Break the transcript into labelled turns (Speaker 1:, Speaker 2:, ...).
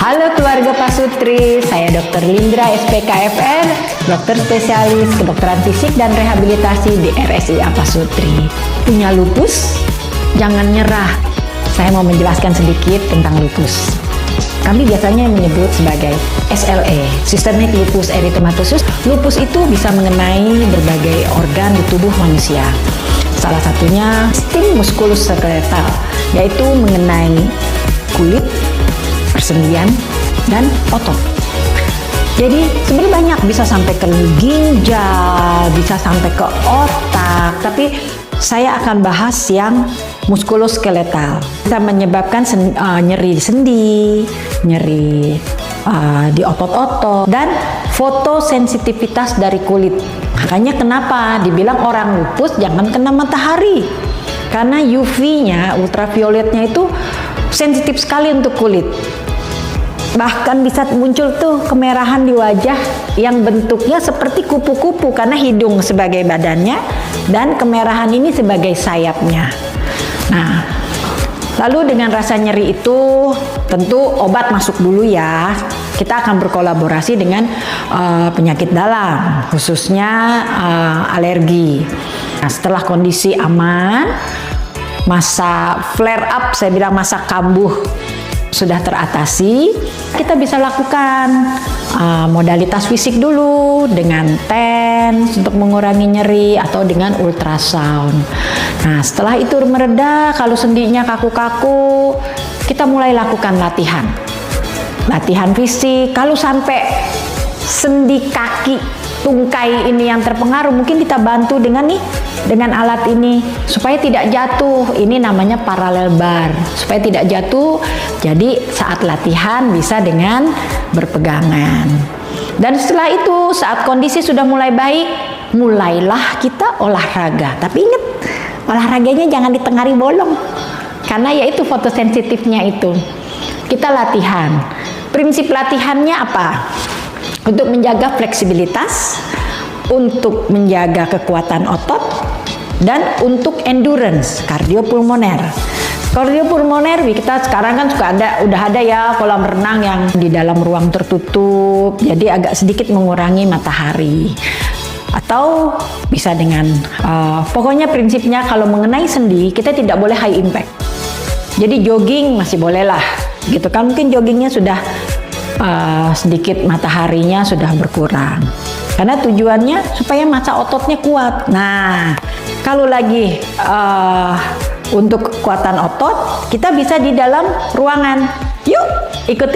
Speaker 1: Halo keluarga Pasutri, saya Dr. Lindra SPKFR, dokter spesialis kedokteran fisik dan rehabilitasi di RSIA Pasutri. Punya lupus? Jangan nyerah. Saya mau menjelaskan sedikit tentang lupus. Kami biasanya menyebut sebagai SLE, Systemic Lupus Erythematosus. Lupus itu bisa mengenai berbagai organ di tubuh manusia. Salah satunya sistem muskuloskeletal, yaitu mengenai kulit, persendian, dan otot. Jadi sebenarnya banyak, bisa sampai ke ginjal, bisa sampai ke otak, tapi saya akan bahas yang muskuloskeletal. Bisa menyebabkan nyeri di sendi, nyeri di otot-otot, dan fotosensitivitas dari kulit. Makanya kenapa dibilang orang lupus jangan kena matahari, karena UV-nya, ultravioletnya itu sensitif sekali untuk kulit. Bahkan bisa muncul tuh kemerahan di wajah yang bentuknya seperti kupu-kupu karena hidung sebagai badannya dan kemerahan ini sebagai sayapnya. Nah, lalu dengan rasa nyeri itu tentu obat masuk dulu ya. Kita akan berkolaborasi dengan penyakit dalam, khususnya alergi. Nah, setelah kondisi aman, masa flare up, saya bilang masa kambuh sudah teratasi, kita bisa lakukan modalitas fisik dulu dengan TENS untuk mengurangi nyeri atau dengan ultrasound. Nah, setelah itu mereda, kalau sendinya kaku-kaku, kita mulai lakukan latihan fisik. Kalau sampai sendi kaki, tungkai ini yang terpengaruh, mungkin kita bantu dengan alat ini supaya tidak jatuh. Ini namanya parallel bar, supaya tidak jatuh. Jadi saat latihan bisa dengan berpegangan. Dan setelah itu, saat kondisi sudah mulai baik, mulailah kita olahraga. Tapi ingat, olahraganya jangan di tengah hari bolong, karena yaitu fotosensitifnya itu. Kita latihan. Prinsip latihannya apa? Untuk menjaga fleksibilitas, untuk menjaga kekuatan otot, dan untuk endurance kardiopulmoner. Kardiopulmoner kita sekarang kan udah ada ya kolam renang yang di dalam ruang tertutup, jadi agak sedikit mengurangi matahari. Atau bisa dengan pokoknya prinsipnya kalau mengenai sendi kita tidak boleh high impact. Jadi jogging masih boleh lah, gitu kan, mungkin joggingnya sudah sedikit mataharinya sudah berkurang. Karena tujuannya supaya massa ototnya kuat. Nah, kalau lagi untuk kekuatan otot, kita bisa di dalam ruangan. Yuk, ikuti.